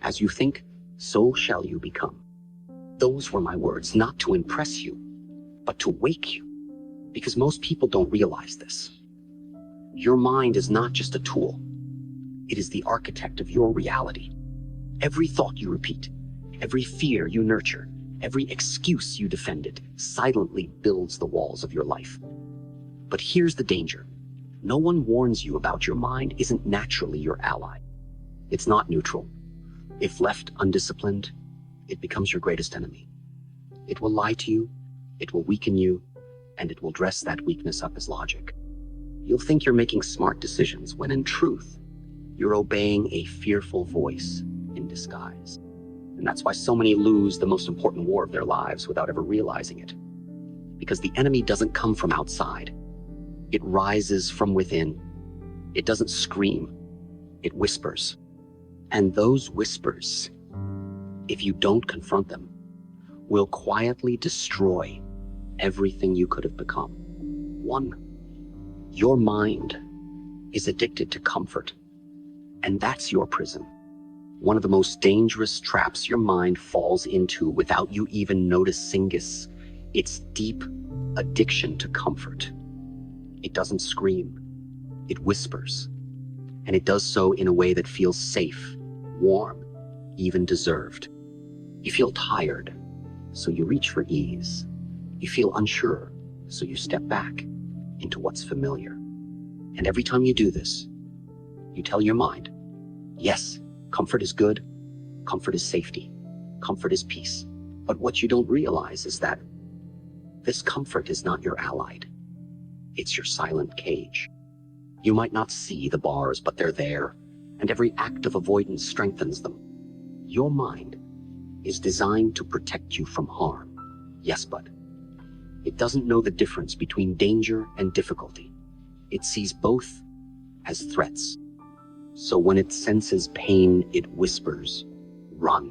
As you think, so shall you become. Those were my words, not to impress you, but to wake you. Because most people don't realize this. Your mind is not just a tool. It is the architect of your reality. Every thought you repeat, every fear you nurture, every excuse you defended silently builds the walls of your life. But here's the danger. No one warns you about your mind isn't naturally your ally. It's not neutral. If left undisciplined, it becomes your greatest enemy. It will lie to you, it will weaken you, and it will dress that weakness up as logic. You'll think you're making smart decisions when in truth, you're obeying a fearful voice in disguise. And that's why so many lose the most important war of their lives without ever realizing it. Because the enemy doesn't come from outside. It rises from within. It doesn't scream. It whispers. And those whispers, if you don't confront them, will quietly destroy everything you could have become. 1, your mind is addicted to comfort, and that's your prison. One of the most dangerous traps your mind falls into without you even noticing is its deep addiction to comfort. It doesn't scream, it whispers, and it does so in a way that feels safe, warm, even deserved. You feel tired, so you reach for ease. You feel unsure, so you step back into what's familiar. And every time you do this, you tell your mind, yes, comfort is good, comfort is safety, comfort is peace. But what you don't realize is that this comfort is not your ally. It's your silent cage. You might not see the bars, but they're there, and every act of avoidance strengthens them. Your mind is designed to protect you from harm. Yes, but it doesn't know the difference between danger and difficulty. It sees both as threats. So when it senses pain, it whispers, run.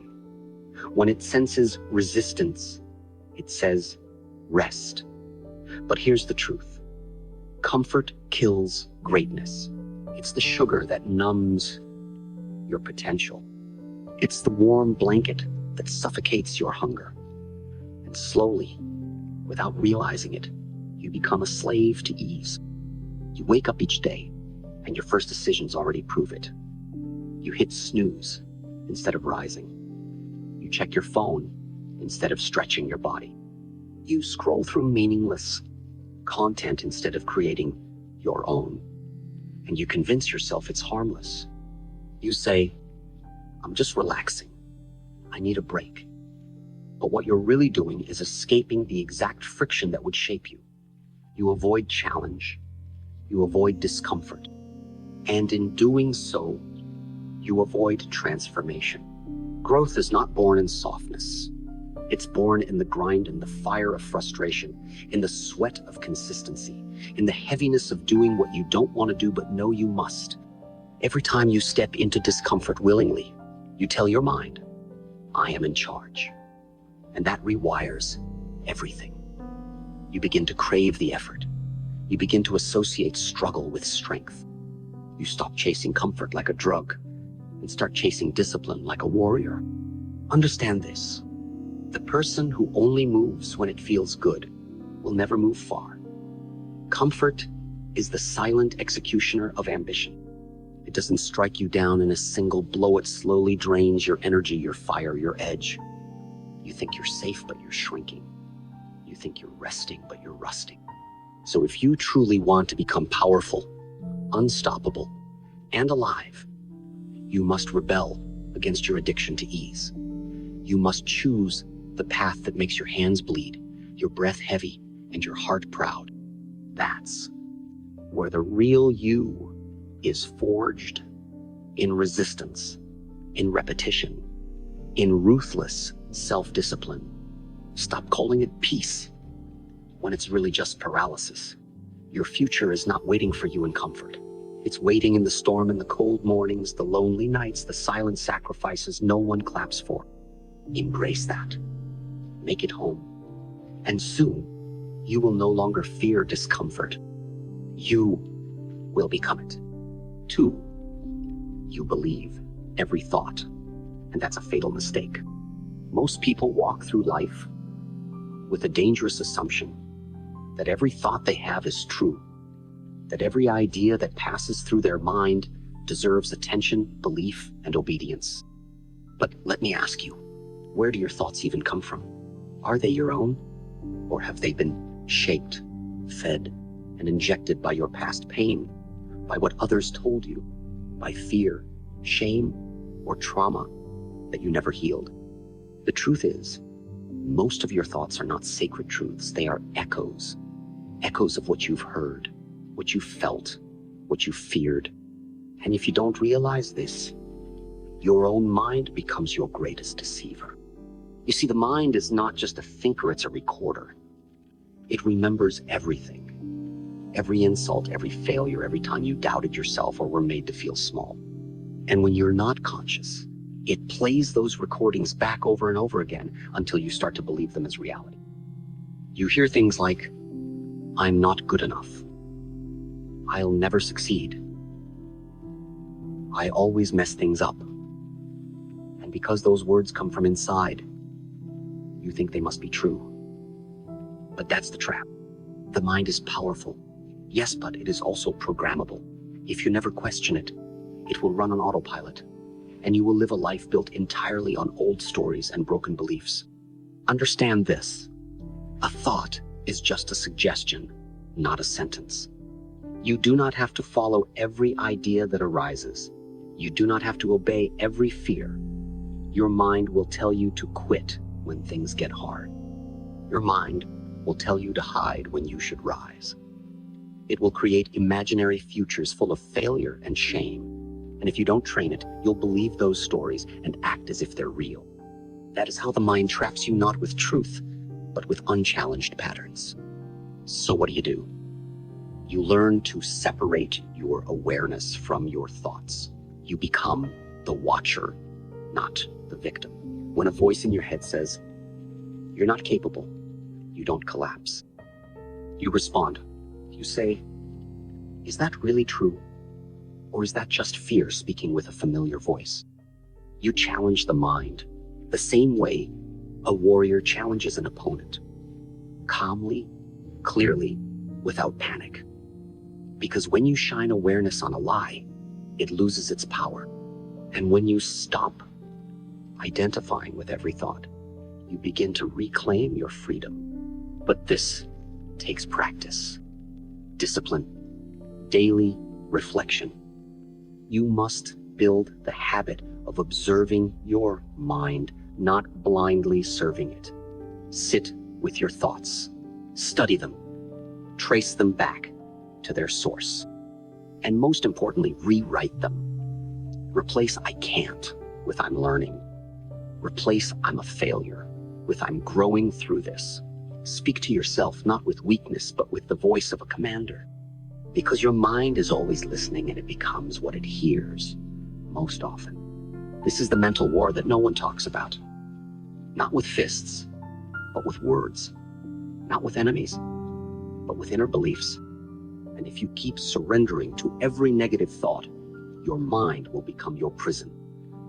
When it senses resistance, it says, rest. But here's the truth. Comfort kills greatness. It's the sugar that numbs your potential. It's the warm blanket that suffocates your hunger. And slowly, without realizing it, you become a slave to ease. You wake up each day, and your first decisions already prove it. You hit snooze instead of rising. You check your phone instead of stretching your body. You scroll through meaningless content instead of creating your own. And you convince yourself it's harmless. You say, I'm just relaxing. I need a break. But what you're really doing is escaping the exact friction that would shape you. You avoid challenge. You avoid discomfort. And in doing so, you avoid transformation. Growth is not born in softness. It's born in the grind and the fire of frustration, in the sweat of consistency, in the heaviness of doing what you don't want to do but know you must. Every time you step into discomfort willingly, you tell your mind, I am in charge. And that rewires everything. You begin to crave the effort. You begin to associate struggle with strength. You stop chasing comfort like a drug and start chasing discipline like a warrior. Understand this. The person who only moves when it feels good will never move far. Comfort is the silent executioner of ambition. It doesn't strike you down in a single blow. It slowly drains your energy, your fire, your edge. You think you're safe, but you're shrinking. You think you're resting, but you're rusting. So if you truly want to become powerful, unstoppable, and alive, you must rebel against your addiction to ease. You must choose the path that makes your hands bleed, your breath heavy, and your heart proud. That's where the real you is forged, in resistance, in repetition, in ruthless self-discipline. Stop calling it peace when it's really just paralysis. Your future is not waiting for you in comfort. It's waiting in the storm, in the cold mornings, the lonely nights, the silent sacrifices no one claps for. Embrace that. Make it home. And soon, you will no longer fear discomfort. You will become it. 2, you believe every thought. and that's a fatal mistake. Most people walk through life with a dangerous assumption that every thought they have is true, that every idea that passes through their mind deserves attention, belief, and obedience. But let me ask you, where do your thoughts even come from? Are they your own? Or have they been shaped, fed, and injected by your past pain, by what others told you, by fear, shame, or trauma that you never healed? The truth is, most of your thoughts are not sacred truths. They are echoes of what you've heard, what you felt, what you feared. And if you don't realize this, your own mind becomes your greatest deceiver. You see, the mind is not just a thinker, it's a recorder. It remembers everything. Every insult, every failure, every time you doubted yourself or were made to feel small. And when you're not conscious, it plays those recordings back over and over again until you start to believe them as reality. You hear things like, "I'm not good enough. I'll never succeed. I always mess things up." And because those words come from inside, you think they must be true. But that's the trap. The mind is powerful. Yes, but it is also programmable. If you never question it, it will run on autopilot, and you will live a life built entirely on old stories and broken beliefs. Understand this. A thought is just a suggestion, not a sentence. You do not have to follow every idea that arises. You do not have to obey every fear. Your mind will tell you to quit when things get hard. Your mind will tell you to hide when you should rise. It will create imaginary futures full of failure and shame. And if you don't train it, you'll believe those stories and act as if they're real. That is how the mind traps you, not with truth, but with unchallenged patterns. So what do? You learn to separate your awareness from your thoughts. You become the watcher, not the victim. When a voice in your head says, "You're not capable," you don't collapse. You respond. You say, "Is that really true? Or is that just fear speaking with a familiar voice?" You challenge the mind the same way a warrior challenges an opponent. Calmly, clearly, without panic. Because when you shine awareness on a lie, it loses its power. And when you stop identifying with every thought, you begin to reclaim your freedom. But this takes practice, discipline, daily reflection. You must build the habit of observing your mind, not blindly serving it. Sit with your thoughts, study them, trace them back to their source, and most importantly, rewrite them. Replace "I can't" with "I'm learning." Replace "I'm a failure" with "I'm growing through this." Speak to yourself not with weakness, but with the voice of a commander. Because your mind is always listening, and it becomes what it hears most often. This is the mental war that no one talks about. Not with fists, but with words. Not with enemies, but with inner beliefs. And if you keep surrendering to every negative thought, your mind will become your prison.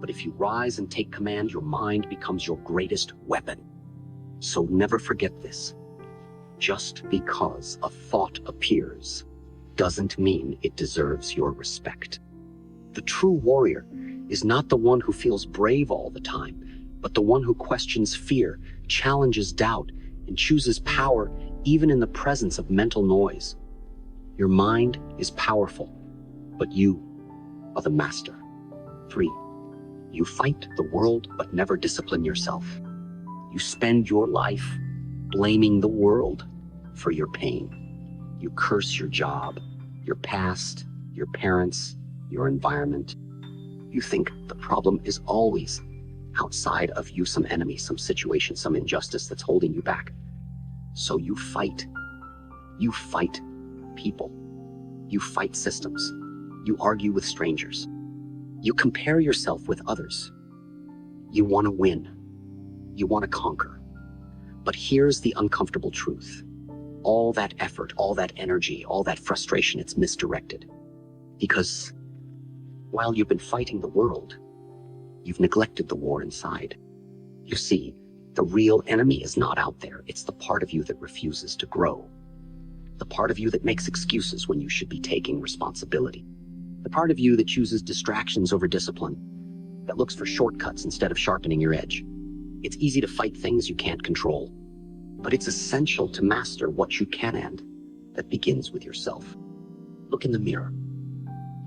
But if you rise and take command, your mind becomes your greatest weapon. So never forget this. Just because a thought appears doesn't mean it deserves your respect. The true warrior is not the one who feels brave all the time, but the one who questions fear, challenges doubt, and chooses power even in the presence of mental noise. Your mind is powerful, but you are the master. 3. You fight the world, but never discipline yourself. You spend your life blaming the world for your pain. You curse your job, your past, your parents, your environment. You think the problem is always outside of you, some enemy, some situation, some injustice that's holding you back. So you fight. You fight people. You fight systems. You argue with strangers. You compare yourself with others. You want to win. You want to conquer. But here's the uncomfortable truth. All that effort, all that energy, all that frustration, it's misdirected. Because while you've been fighting the world, you've neglected the war inside. You see, the real enemy is not out there. It's the part of you that refuses to grow. The part of you that makes excuses when you should be taking responsibility. The part of you that chooses distractions over discipline, that looks for shortcuts instead of sharpening your edge. It's easy to fight things you can't control, but it's essential to master what you can, and that begins with yourself. Look in the mirror.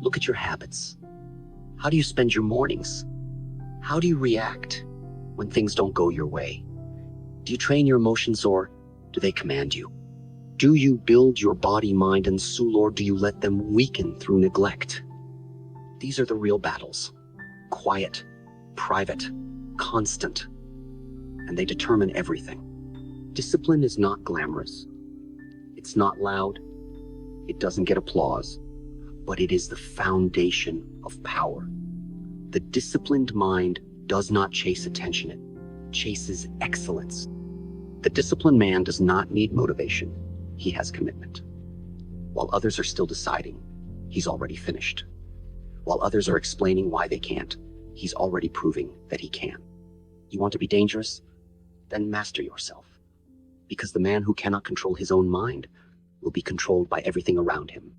Look at your habits. How do you spend your mornings? How do you react when things don't go your way? Do you train your emotions, or do they command you? Do you build your body, mind, and soul, or do you let them weaken through neglect? These are the real battles. Quiet, private, constant, and they determine everything. Discipline is not glamorous. It's not loud. It doesn't get applause, but it is the foundation of power. The disciplined mind does not chase attention. It chases excellence. The disciplined man does not need motivation. He has commitment. While others are still deciding, he's already finished. While others are explaining why they can't, he's already proving that he can. You want to be dangerous? Then master yourself. Because the man who cannot control his own mind will be controlled by everything around him.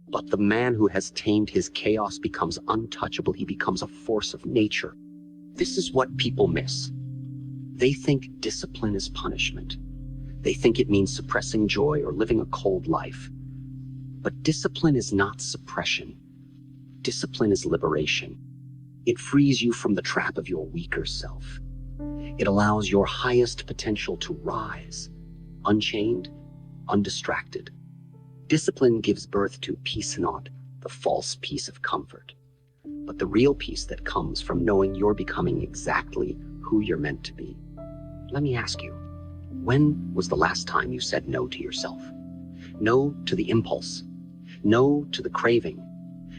But the man who has tamed his chaos becomes untouchable. He becomes a force of nature. This is what people miss. They think discipline is punishment. They think it means suppressing joy or living a cold life. But discipline is not suppression. Discipline is liberation. It frees you from the trap of your weaker self. It allows your highest potential to rise, unchained, undistracted. Discipline gives birth to peace, not the false peace of comfort, but the real peace that comes from knowing you're becoming exactly who you're meant to be. Let me ask you, when was the last time you said no to yourself? No to the impulse. No to the craving.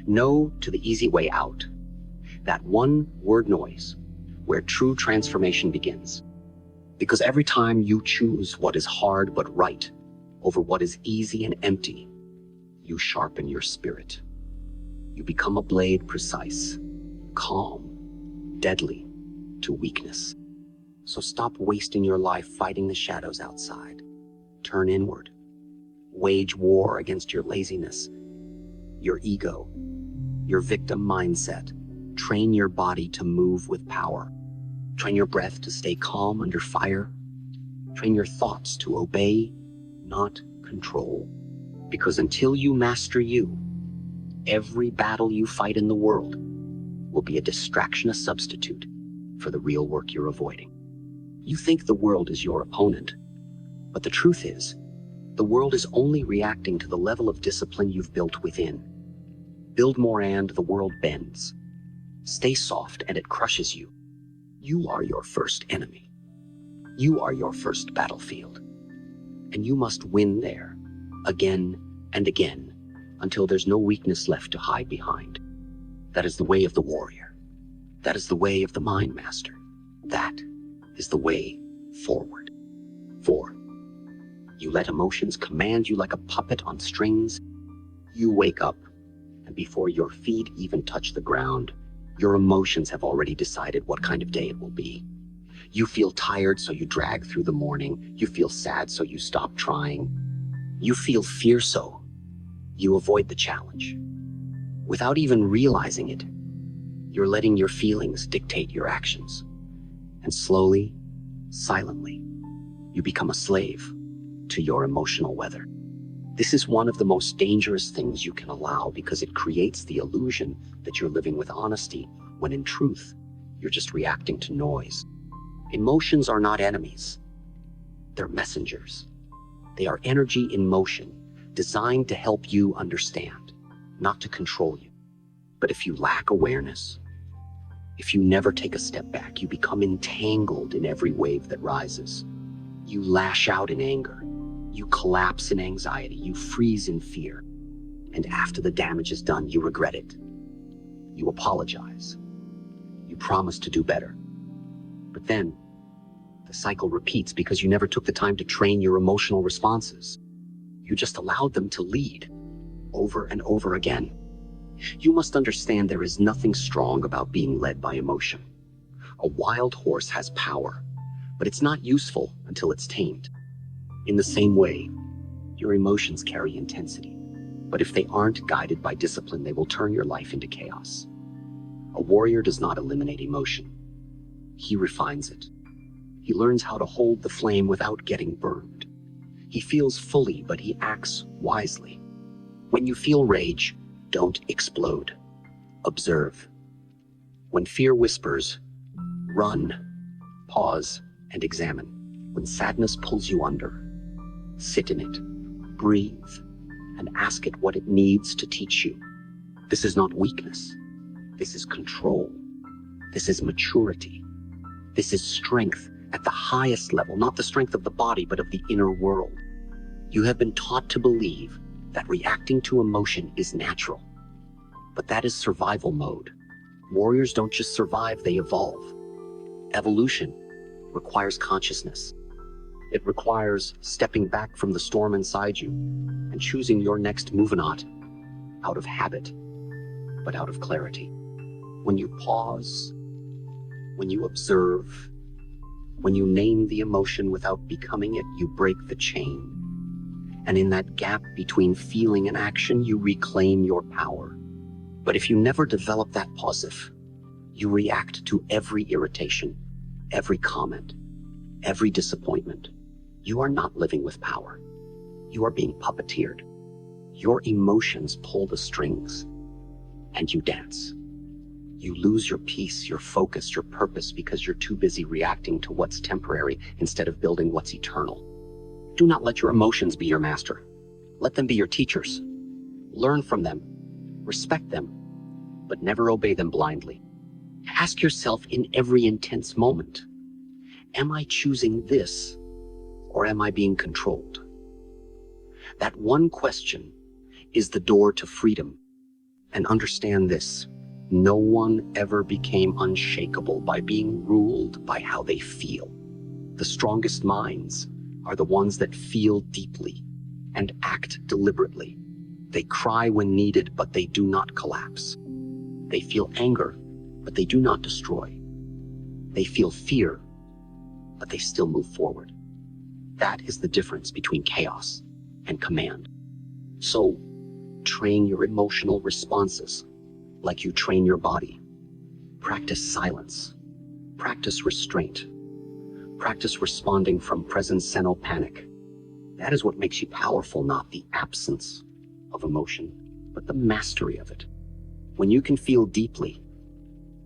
No to the easy way out. That one word noise where true transformation begins. Because every time you choose what is hard but right over what is easy and empty, you sharpen your spirit. You become a blade precise, calm, deadly to weakness. So stop wasting your life fighting the shadows outside. Turn inward. Wage war against your laziness, your ego, your victim mindset. Train your body to move with power. Train your breath to stay calm under fire. Train your thoughts to obey, not control. Because until you master you, every battle you fight in the world will be a distraction, a substitute for the real work you're avoiding. You think the world is your opponent, but the truth is, the world is only reacting to the level of discipline you've built within. Build more and the world bends. Stay soft and it crushes you. You are your first enemy. You are your first battlefield. And you must win there, again and again, until there's no weakness left to hide behind. That is the way of the warrior. That is the way of the mind master. That is the way forward. 4. You let emotions command you like a puppet on strings. You wake up, and before your feet even touch the ground, your emotions have already decided what kind of day it will be. You feel tired, so you drag through the morning. You feel sad, so you stop trying. You feel fear, so you avoid the challenge. Without even realizing it, you're letting your feelings dictate your actions. And slowly, silently, you become a slave to your emotional weather. This is one of the most dangerous things you can allow, because it creates the illusion that you're living with honesty, when in truth, you're just reacting to noise. Emotions are not enemies. They're messengers. They are energy in motion, designed to help you understand, not to control you. But if you lack awareness, if you never take a step back, you become entangled in every wave that rises. You lash out in anger. You collapse in anxiety. You freeze in fear. And after the damage is done, you regret it. You apologize. You promise to do better. But then, the cycle repeats because you never took the time to train your emotional responses. You just allowed them to lead, over and over again. You must understand there is nothing strong about being led by emotion. A wild horse has power, but it's not useful until it's tamed. In the same way, your emotions carry intensity, but if they aren't guided by discipline, they will turn your life into chaos. A warrior does not eliminate emotion. He refines it. He learns how to hold the flame without getting burned. He feels fully, but he acts wisely. When you feel rage, don't explode. Observe. When fear whispers, run, pause, and examine. When sadness pulls you under, sit in it, breathe, and ask it what it needs to teach you. This is not weakness. This is control. This is maturity. This is strength at the highest level, not the strength of the body, but of the inner world. You have been taught to believe that reacting to emotion is natural, but that is survival mode. Warriors don't just survive, they evolve. Evolution requires consciousness. It requires stepping back from the storm inside you and choosing your next move, not out of habit, but out of clarity. When you pause, when you observe, when you name the emotion without becoming it, you break the chain. And in that gap between feeling and action, you reclaim your power. But if you never develop that pausive, you react to every irritation, every comment, every disappointment. You are not living with power. You are being puppeteered. Your emotions pull the strings, and you dance. You lose your peace, your focus, your purpose because you're too busy reacting to what's temporary instead of building what's eternal. Do not let your emotions be your master. Let them be your teachers. Learn from them, respect them, but never obey them blindly. Ask yourself in every intense moment, am I choosing this or am I being controlled? That one question is the door to freedom. And understand this, no one ever became unshakable by being ruled by how they feel. The strongest minds are the ones that feel deeply and act deliberately. They cry when needed, but they do not collapse. They feel anger, but they do not destroy. They feel fear, but they still move forward. That is the difference between chaos and command. So, train your emotional responses like you train your body. Practice silence. Practice restraint. Practice responding from presence and no panic. That is what makes you powerful, not the absence of emotion, but the mastery of it. When you can feel deeply,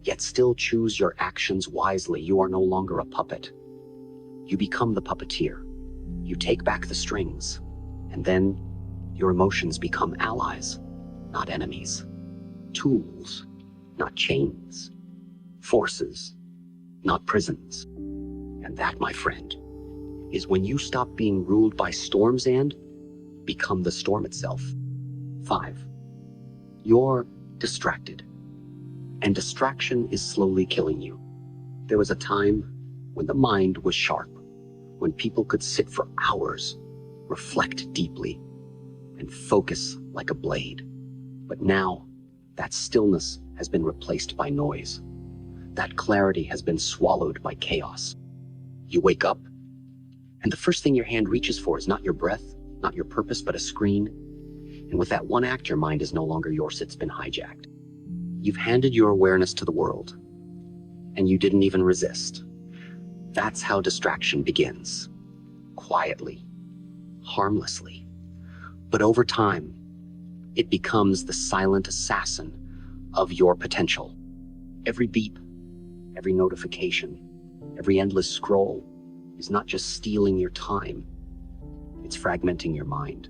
yet still choose your actions wisely, you are no longer a puppet. You become the puppeteer. You take back the strings, and then your emotions become allies, not enemies. Tools, not chains. Forces, not prisons. And that, my friend, is when you stop being ruled by storms and become the storm itself. 5. You're distracted, and distraction is slowly killing you. There was a time when the mind was sharp, when people could sit for hours, reflect deeply, and focus like a blade. But now, that stillness has been replaced by noise. That clarity has been swallowed by chaos. You wake up, and the first thing your hand reaches for is not your breath, not your purpose, but a screen. And with that one act, your mind is no longer yours, it's been hijacked. You've handed your awareness to the world, and you didn't even resist. That's how distraction begins. Quietly, harmlessly. But over time, it becomes the silent assassin of your potential. Every beep, every notification, every endless scroll is not just stealing your time, it's fragmenting your mind.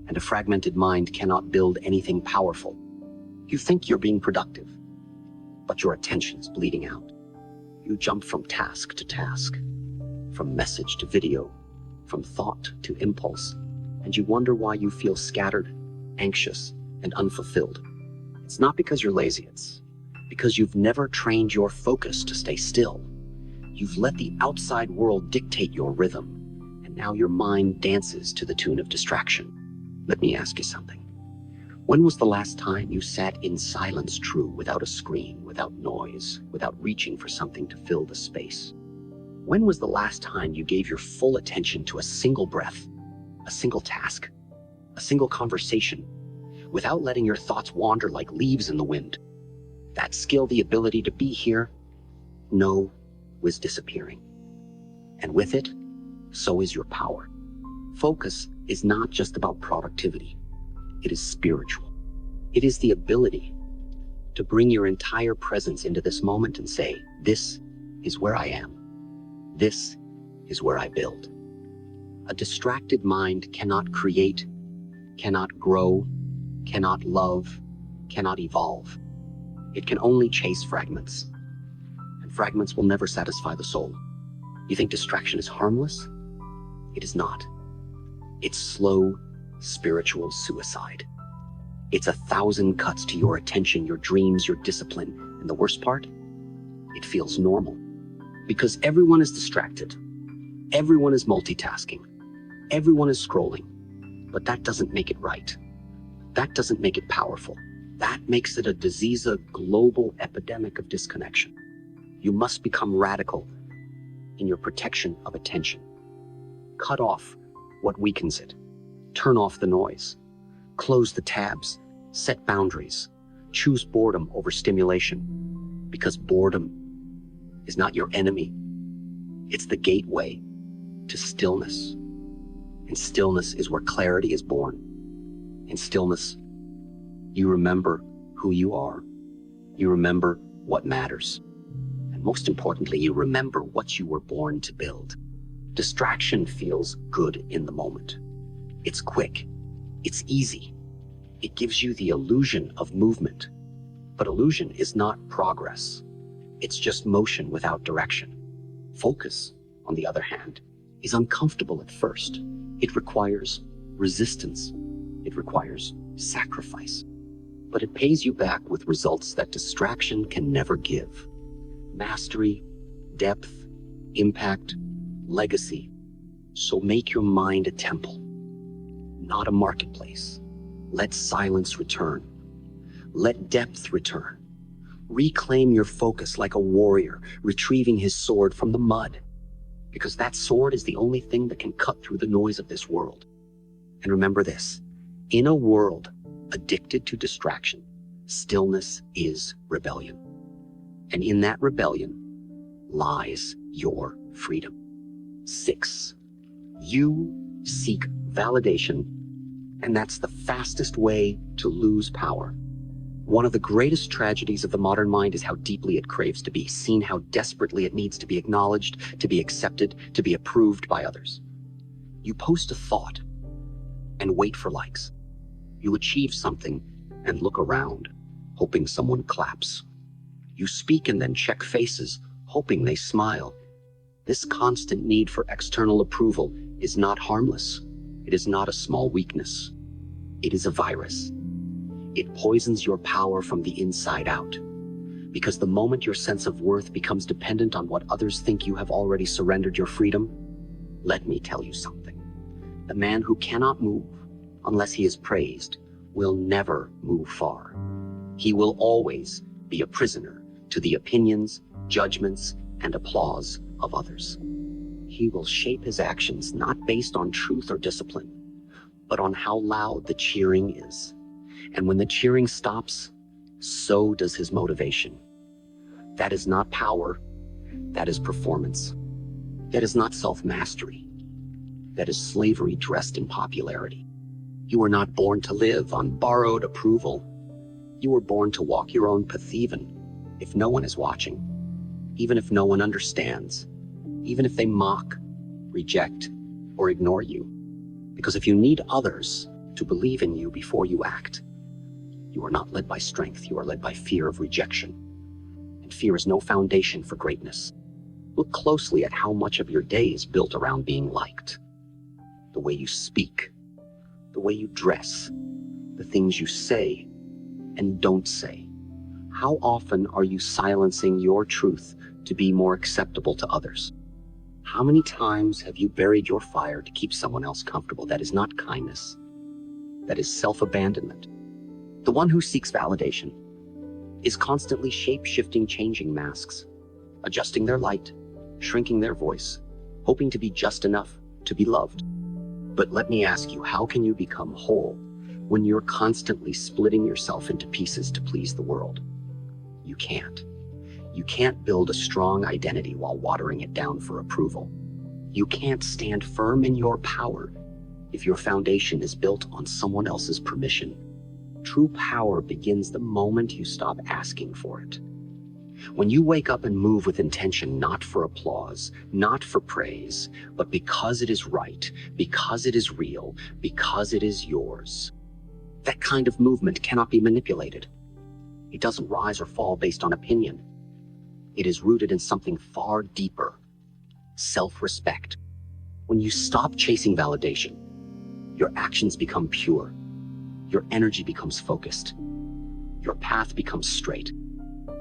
And a fragmented mind cannot build anything powerful. You think you're being productive, but your attention's bleeding out. You jump from task to task, from message to video, from thought to impulse, and you wonder why you feel scattered, anxious, and unfulfilled. It's not because you're lazy, it's because you've never trained your focus to stay still. You've let the outside world dictate your rhythm, and now your mind dances to the tune of distraction. Let me ask you something. When was the last time you sat in silence true, without a screen, without noise, without reaching for something to fill the space? When was the last time you gave your full attention to a single breath, a single task, a single conversation, without letting your thoughts wander like leaves in the wind? That skill, the ability to be here, was disappearing. And with it, so is your power. Focus is not just about productivity. It is spiritual. It is the ability to bring your entire presence into this moment and say, this is where I am. This is where I build. A distracted mind cannot create, cannot grow, cannot love, cannot evolve. It can only chase fragments. And fragments will never satisfy the soul. You think distraction is harmless? It is not. It's slow, spiritual suicide. It's 1,000 cuts to your attention, your dreams, your discipline. And the worst part? It feels normal. Because everyone is distracted. Everyone is multitasking. Everyone is scrolling. But that doesn't make it right. That doesn't make it powerful. That makes it a disease, a global epidemic of disconnection. You must become radical in your protection of attention. Cut off what weakens it. Turn off the noise. Close the tabs. Set boundaries. Choose boredom over stimulation. Because boredom is not your enemy. It's the gateway to stillness. And stillness is where clarity is born. In stillness, you remember who you are. You remember what matters. And most importantly, you remember what you were born to build. Distraction feels good in the moment. It's quick. It's easy. It gives you the illusion of movement. But illusion is not progress. It's just motion without direction. Focus, on the other hand, is uncomfortable at first. It requires resistance. It requires sacrifice. But it pays you back with results that distraction can never give. Mastery, depth, impact, legacy. So make your mind a temple, not a marketplace. Let silence return. Let depth return. Reclaim your focus like a warrior retrieving his sword from the mud, because that sword is the only thing that can cut through the noise of this world. And remember this, in a world addicted to distraction, stillness is rebellion. And in that rebellion lies your freedom. 6, you seek validation, and that's the fastest way to lose power. One of the greatest tragedies of the modern mind is how deeply it craves to be seen, how desperately it needs to be acknowledged, to be accepted, to be approved by others. You post a thought and wait for likes. You achieve something and look around, hoping someone claps. You speak and then check faces, hoping they smile. This constant need for external approval is not harmless. It is not a small weakness. It is a virus. It poisons your power from the inside out. Because the moment your sense of worth becomes dependent on what others think, you have already surrendered your freedom. Let me tell you something. The man who cannot move unless he is praised will never move far. He will always be a prisoner to the opinions, judgments, and applause of others. He will shape his actions not based on truth or discipline, but on how loud the cheering is. And when the cheering stops, so does his motivation. That is not power. That is performance. That is not self-mastery. That is slavery dressed in popularity. You were not born to live on borrowed approval. You were born to walk your own path, even if no one is watching, even if no one understands, even if they mock, reject, or ignore you. Because if you need others to believe in you before you act, you are not led by strength, you are led by fear of rejection. And fear is no foundation for greatness. Look closely at how much of your day is built around being liked. The way you speak, the way you dress, the things you say and don't say. How often are you silencing your truth to be more acceptable to others? How many times have you buried your fire to keep someone else comfortable? That is not kindness. That is self-abandonment. The one who seeks validation is constantly shape-shifting, changing masks, adjusting their light, shrinking their voice, hoping to be just enough to be loved. But let me ask you, how can you become whole when you're constantly splitting yourself into pieces to please the world? You can't. You can't build a strong identity while watering it down for approval. You can't stand firm in your power if your foundation is built on someone else's permission. True power begins the moment you stop asking for it. When you wake up and move with intention, not for applause, not for praise, but because it is right, because it is real, because it is yours. That kind of movement cannot be manipulated. It doesn't rise or fall based on opinion. It is rooted in something far deeper: self-respect. When you stop chasing validation, your actions become pure. Your energy becomes focused. Your path becomes straight.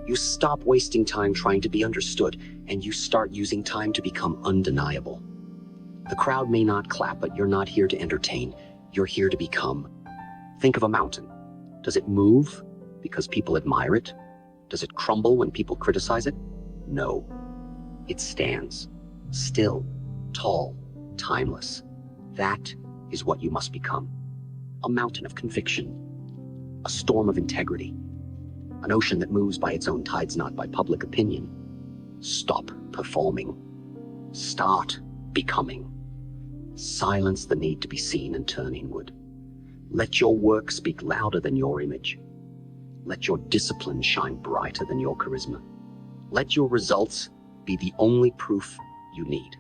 You stop wasting time trying to be understood, and you start using time to become undeniable. The crowd may not clap, but you're not here to entertain. You're here to become. Think of a mountain. Does it move because people admire it? Does it crumble when people criticize it? No. It stands, still, tall, timeless. That is what you must become. A mountain of conviction, a storm of integrity, an ocean that moves by its own tides, not by public opinion. Stop performing. Start becoming. Silence the need to be seen and turn inward. Let your work speak louder than your image. Let your discipline shine brighter than your charisma. Let your results be the only proof you need.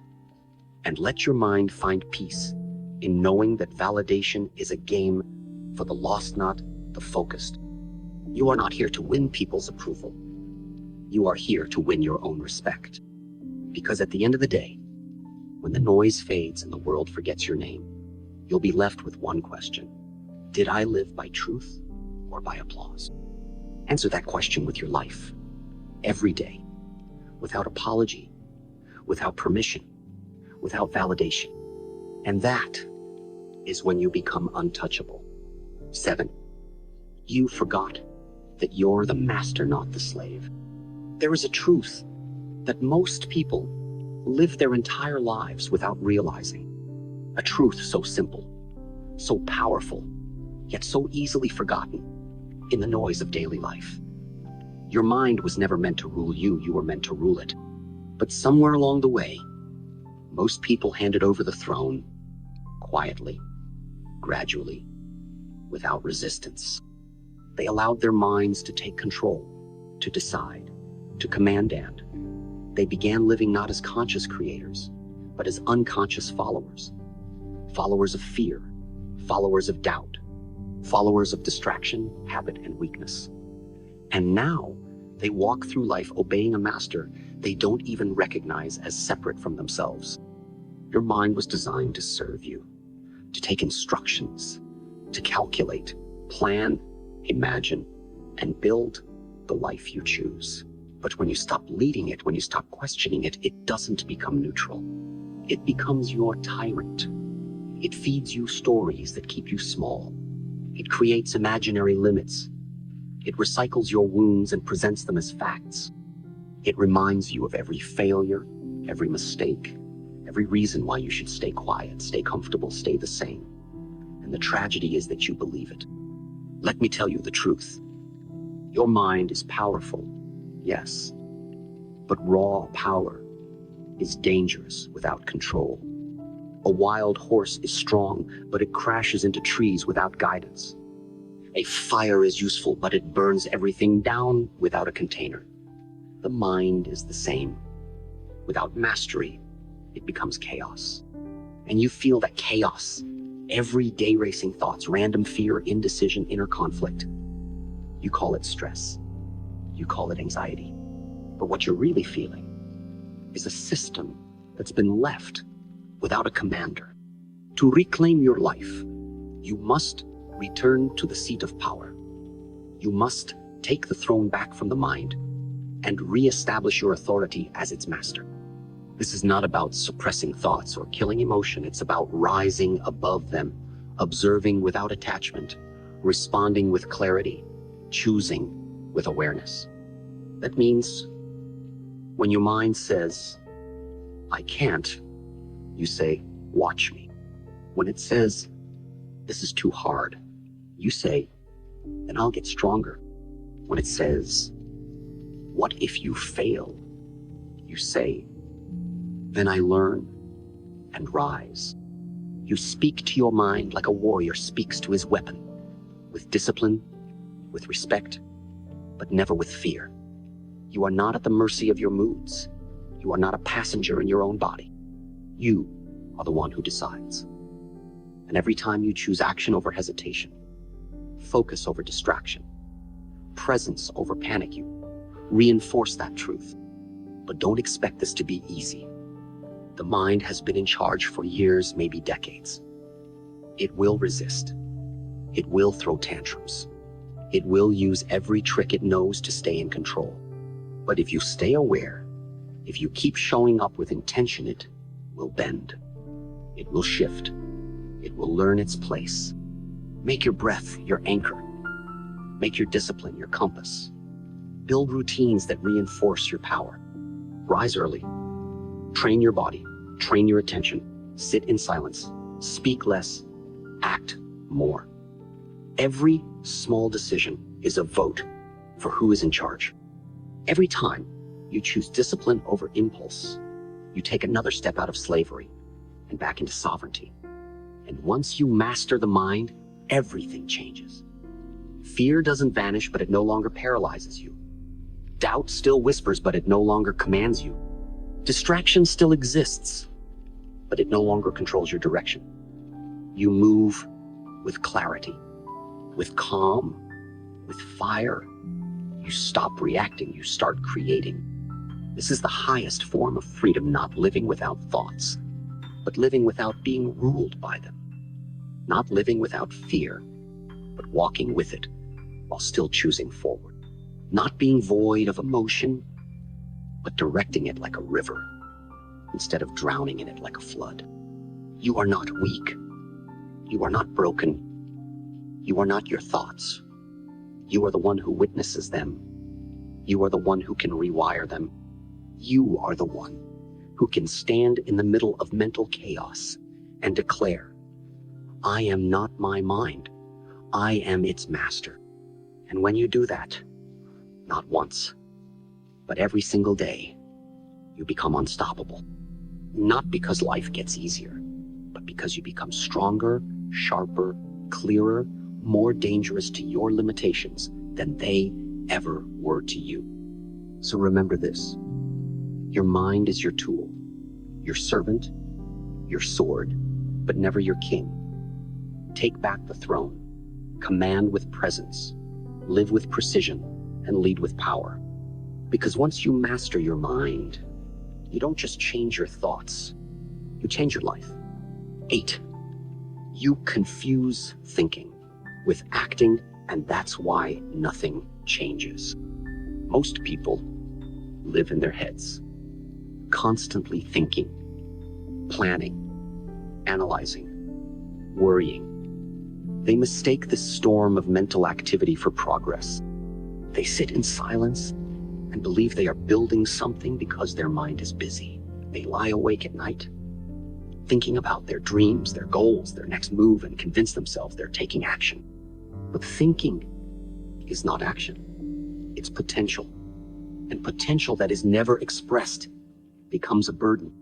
And let your mind find peace in knowing that validation is a game for the lost, not the focused. You are not here to win people's approval. You are here to win your own respect. Because at the end of the day, when the noise fades and the world forgets your name, you'll be left with one question: did I live by truth or by applause? Answer that question with your life, every day, without apology, without permission, without validation. And that is when you become untouchable. 7. You forgot that you're the master, not the slave. There is a truth that most people live their entire lives without realizing. A truth so simple, so powerful, yet so easily forgotten in the noise of daily life. Your mind was never meant to rule you, you were meant to rule it. But somewhere along the way, most people handed over the throne quietly, gradually, without resistance. They allowed their minds to take control, to decide, to command, and they began living not as conscious creators, but as unconscious followers. Followers of fear, followers of doubt, followers of distraction, habit, and weakness. And now they walk through life obeying a master they don't even recognize as separate from themselves. Your mind was designed to serve you, to take instructions, to calculate, plan, imagine, and build the life you choose. But when you stop leading it, when you stop questioning it, it doesn't become neutral. It becomes your tyrant. It feeds you stories that keep you small. It creates imaginary limits. It recycles your wounds and presents them as facts. It reminds you of every failure, every mistake, every reason why you should stay quiet, stay comfortable, stay the same. And the tragedy is that you believe it. Let me tell you the truth. Your mind is powerful, yes, but raw power is dangerous without control. A wild horse is strong, but it crashes into trees without guidance. A fire is useful, but it burns everything down without a container. The mind is the same. Without mastery, it becomes chaos. And you feel that chaos, everyday racing thoughts, random fear, indecision, inner conflict. You call it stress. You call it anxiety. But what you're really feeling is a system that's been left without a commander. To reclaim your life, you must return to the seat of power. You must take the throne back from the mind and reestablish your authority as its master. This is not about suppressing thoughts or killing emotion. It's about rising above them, observing without attachment, responding with clarity, choosing with awareness. That means when your mind says, I can't, you say, watch me. When it says, this is too hard, you say, then I'll get stronger. When it says, what if you fail? You say, then I learn and rise. You speak to your mind like a warrior speaks to his weapon, with discipline, with respect, but never with fear. You are not at the mercy of your moods. You are not a passenger in your own body. You are the one who decides. And every time you choose action over hesitation, focus over distraction, presence over panic, you reinforce that truth. But don't expect this to be easy. The mind has been in charge for years, maybe decades. It will resist. It will throw tantrums. It will use every trick it knows to stay in control. But if you stay aware, if you keep showing up with intention, it will bend. It will shift. It will learn its place. Make your breath your anchor. Make your discipline your compass. Build routines that reinforce your power. Rise early. Train your body. Train your attention. Sit in silence. Speak less. Act more. Every small decision is a vote for who is in charge. Every time you choose discipline over impulse, you take another step out of slavery and back into sovereignty. And once you master the mind, everything changes. Fear doesn't vanish, but it no longer paralyzes you. Doubt still whispers, but it no longer commands you. Distraction still exists, but it no longer controls your direction. You move with clarity, with calm, with fire. You stop reacting, you start creating. This is the highest form of freedom, not living without thoughts, but living without being ruled by them. Not living without fear, but walking with it while still choosing forward. Not being void of emotion, but directing it like a river instead of drowning in it like a flood. You are not weak. You are not broken. You are not your thoughts. You are the one who witnesses them. You are the one who can rewire them. You are the one who can stand in the middle of mental chaos and declare, I am not my mind. I am its master. And when you do that, not once, but every single day, you become unstoppable. Not because life gets easier, but because you become stronger, sharper, clearer, more dangerous to your limitations than they ever were to you. So remember this. Your mind is your tool, your servant, your sword, but never your king. Take back the throne, command with presence, live with precision, and lead with power. Because once you master your mind, you don't just change your thoughts, you change your life. 8, you confuse thinking with acting, and that's why nothing changes. Most people live in their heads, constantly thinking, planning, analyzing, worrying. They mistake this storm of mental activity for progress. They sit in silence and believe they are building something because their mind is busy. They lie awake at night, thinking about their dreams, their goals, their next move, and convince themselves they're taking action. But thinking is not action. It's potential. And potential that is never expressed becomes a burden.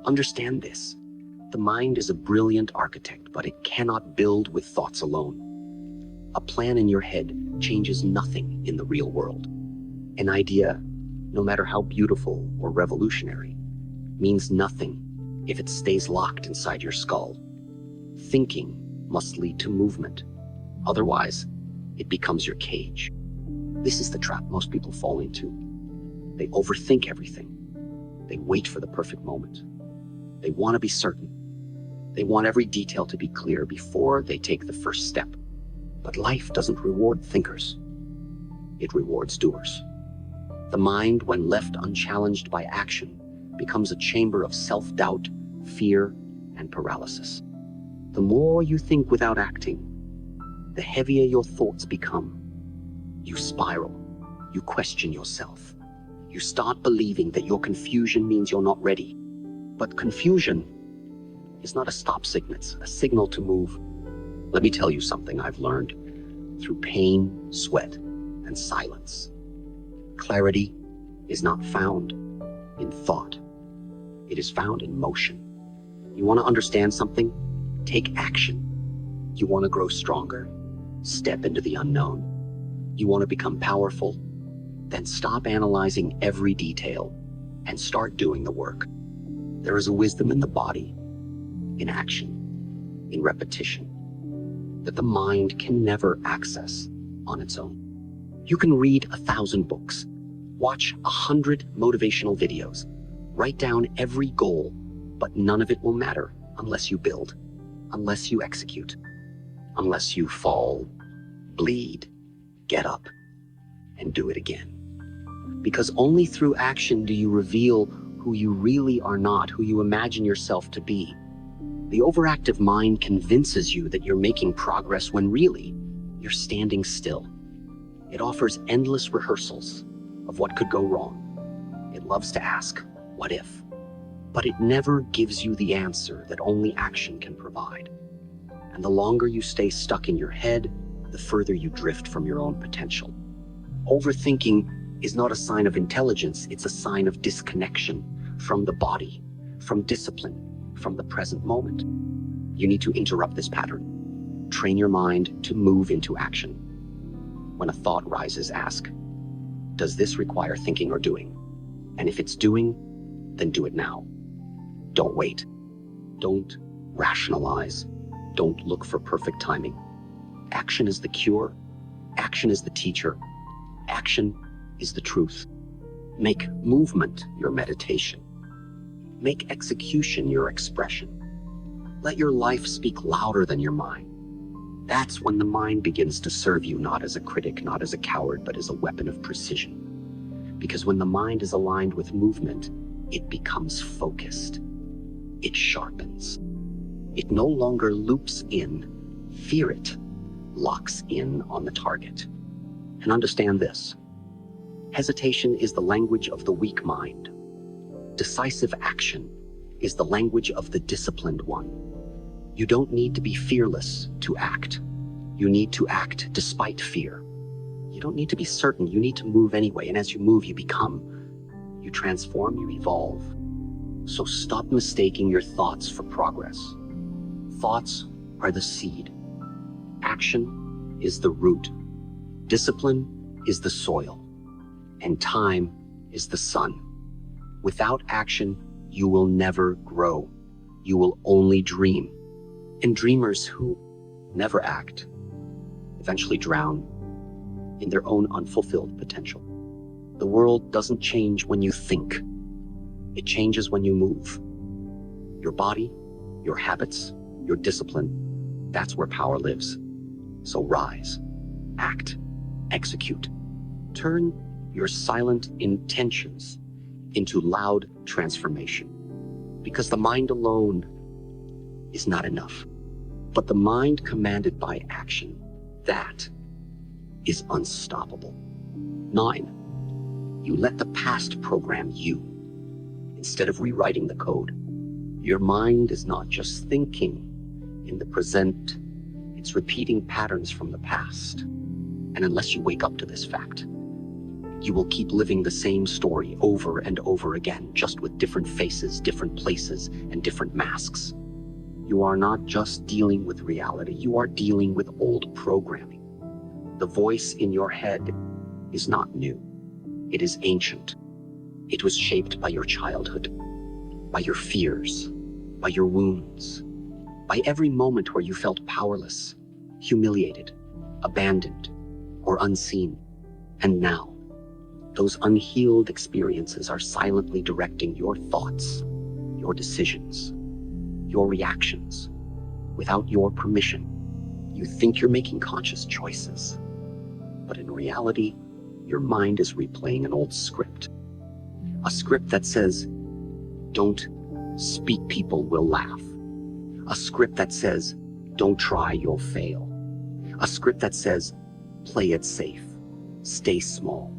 Understand this. The mind is a brilliant architect, but it cannot build with thoughts alone. A plan in your head changes nothing in the real world. An idea, no matter how beautiful or revolutionary, means nothing if it stays locked inside your skull. Thinking must lead to movement. Otherwise, it becomes your cage. This is the trap most people fall into. They overthink everything. They wait for the perfect moment. They want to be certain. They want every detail to be clear before they take the first step. But life doesn't reward thinkers. It rewards doers. The mind, when left unchallenged by action, becomes a chamber of self-doubt, fear, and paralysis. The more you think without acting, the heavier your thoughts become. You spiral. You question yourself. You start believing that your confusion means you're not ready. But confusion is not a stop signal, it's a signal to move. Let me tell you something I've learned through pain, sweat, and silence. Clarity is not found in thought. It is found in motion. You want to understand something? Take action. You want to grow stronger? Step into the unknown. You want to become powerful? Then stop analyzing every detail and start doing the work. There is a wisdom in the body, in action, in repetition, that the mind can never access on its own. You can read 1,000 books, watch 100 motivational videos, write down every goal, but none of it will matter unless you build, unless you execute, unless you fall, bleed, get up, and do it again. Because only through action do you reveal who you really are not, who you imagine yourself to be. The overactive mind convinces you that you're making progress when really you're standing still. It offers endless rehearsals of what could go wrong. It loves to ask, what if? But it never gives you the answer that only action can provide. And the longer you stay stuck in your head, the further you drift from your own potential. Overthinking is not a sign of intelligence, it's a sign of disconnection from the body, from discipline, from the present moment. You need to interrupt this pattern. Train your mind to move into action. When a thought rises, ask, does this require thinking or doing? And if it's doing, then do it now. Don't wait. Don't rationalize. Don't look for perfect timing. Action is the cure. Action is the teacher. Action is the truth. Make movement your meditation. Make execution your expression. Let your life speak louder than your mind. That's when the mind begins to serve you not as a critic, not as a coward, but as a weapon of precision. Because when the mind is aligned with movement, it becomes focused. It sharpens. It no longer loops in. Fear it locks in on the target. And understand this. Hesitation is the language of the weak mind. Decisive action is the language of the disciplined one. You don't need to be fearless to act. You need to act despite fear. You don't need to be certain. You need to move anyway. And as you move, you become. You transform, you evolve. So stop mistaking your thoughts for progress. Thoughts are the seed. Action is the root. Discipline is the soil. And time is the sun. Without action, you will never grow. You will only dream. And dreamers who never act eventually drown in their own unfulfilled potential. The world doesn't change when you think. It changes when you move. Your body, your habits, your discipline, that's where power lives. So rise, act, execute. Turn your silent intentions into loud transformation. Because the mind alone is not enough. But the mind commanded by action, that is unstoppable. 9, you let the past program you instead of rewriting the code. Your mind is not just thinking in the present, it's repeating patterns from the past. And unless you wake up to this fact, you will keep living the same story over and over again, just with different faces, different places, and different masks. You are not just dealing with reality, you are dealing with old programming. The voice in your head is not new. It is ancient. It was shaped by your childhood, by your fears, by your wounds, by every moment where you felt powerless, humiliated, abandoned, or unseen. And now, those unhealed experiences are silently directing your thoughts, your decisions, your reactions, without your permission. You think you're making conscious choices, but in reality, your mind is replaying an old script. A script that says, don't speak, people will laugh. A script that says, don't try, you'll fail. A script that says, play it safe, stay small,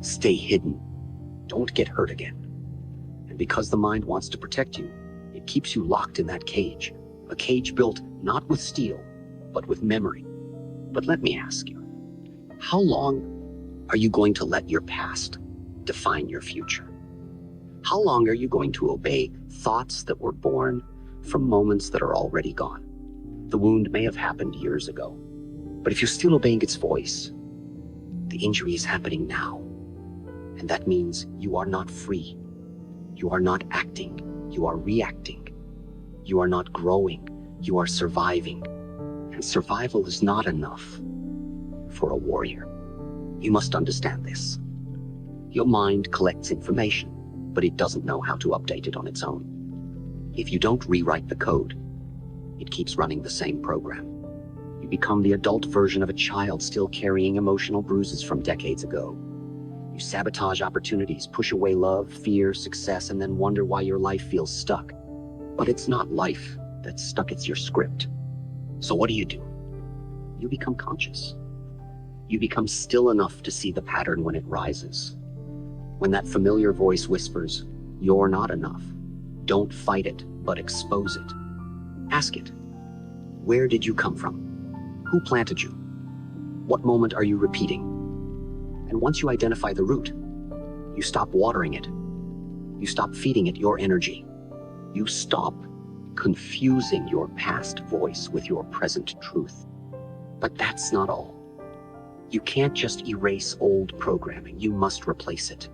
stay hidden, don't get hurt again. And because the mind wants to protect you, it keeps you locked in that cage, a cage built not with steel, but with memory. But let me ask you, how long are you going to let your past define your future? How long are you going to obey thoughts that were born from moments that are already gone? The wound may have happened years ago, but if you're still obeying its voice, the injury is happening now. And that means you are not free. You are not acting. You are reacting. You are not growing. You are surviving. And survival is not enough for a warrior. You must understand this. Your mind collects information, but it doesn't know how to update it on its own. If you don't rewrite the code, it keeps running the same program. You become the adult version of a child still carrying emotional bruises from decades ago. You sabotage opportunities, push away love, fear, success, and then wonder why your life feels stuck. But it's not life that's stuck, it's your script. So what do? You become conscious. You become still enough to see the pattern when it rises. When that familiar voice whispers, you're not enough, don't fight it, but expose it. Ask it, where did you come from? Who planted you? What moment are you repeating? And once you identify the root, you stop watering it. You stop feeding it your energy. You stop confusing your past voice with your present truth. But that's not all. You can't just erase old programming. You must replace it.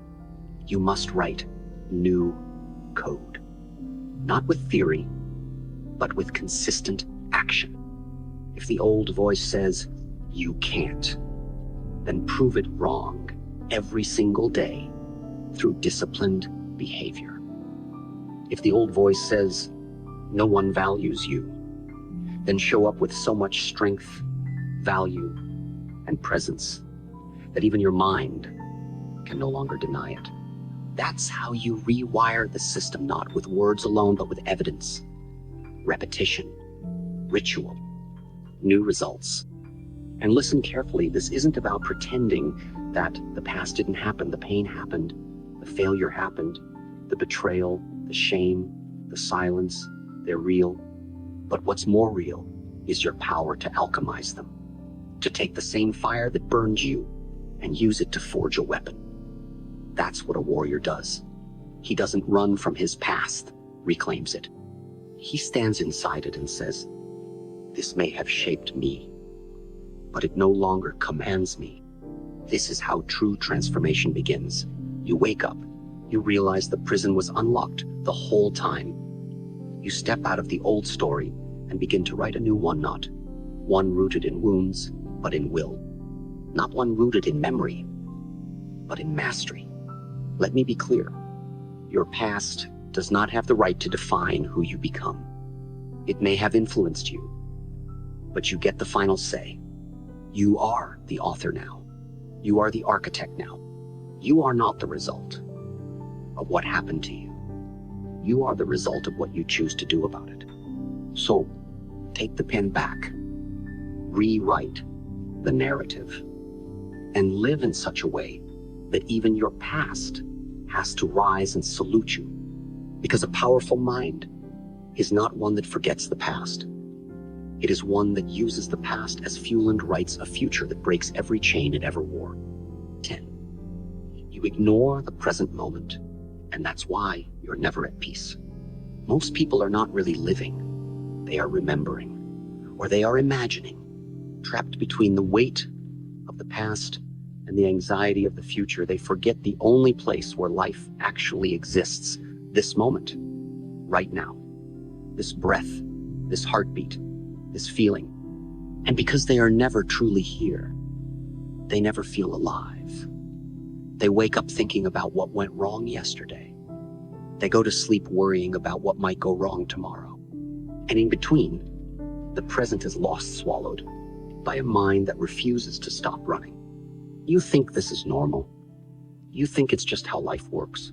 You must write new code. Not with theory, but with consistent action. If the old voice says, you can't, then prove it wrong every single day through disciplined behavior. If the old voice says, no one values you, then show up with so much strength, value, and presence that even your mind can no longer deny it. That's how you rewire the system, not with words alone, but with evidence, repetition, ritual, new results. And listen carefully, this isn't about pretending that the past didn't happen. The pain happened, the failure happened, the betrayal, the shame, the silence, they're real. But what's more real is your power to alchemize them, to take the same fire that burned you and use it to forge a weapon. That's what a warrior does. He doesn't run from his past, reclaims it. He stands inside it and says, this may have shaped me, but it no longer commands me. This is how true transformation begins. You wake up, you realize the prison was unlocked the whole time. You step out of the old story and begin to write a new one, not one rooted in wounds, but in will. Not one rooted in memory, but in mastery. Let me be clear. Your past does not have the right to define who you become. It may have influenced you, but you get the final say. You are the author now. You are the architect now. You are not the result of what happened to you. You are the result of what you choose to do about it. So, take the pen back, rewrite the narrative, and live in such a way that even your past has to rise and salute you. Because a powerful mind is not one that forgets the past. It is one that uses the past as fuel and writes a future that breaks every chain it ever wore. 10. You ignore the present moment, and that's why you're never at peace. Most people are not really living. They are remembering, or they are imagining, trapped between the weight of the past and the anxiety of the future. They forget the only place where life actually exists, this moment, right now, this breath, this heartbeat, this feeling. And because they are never truly here, they never feel alive. They wake up thinking about what went wrong yesterday. They go to sleep worrying about what might go wrong tomorrow. And in between, the present is lost, swallowed by a mind that refuses to stop running. You think this is normal. You think it's just how life works.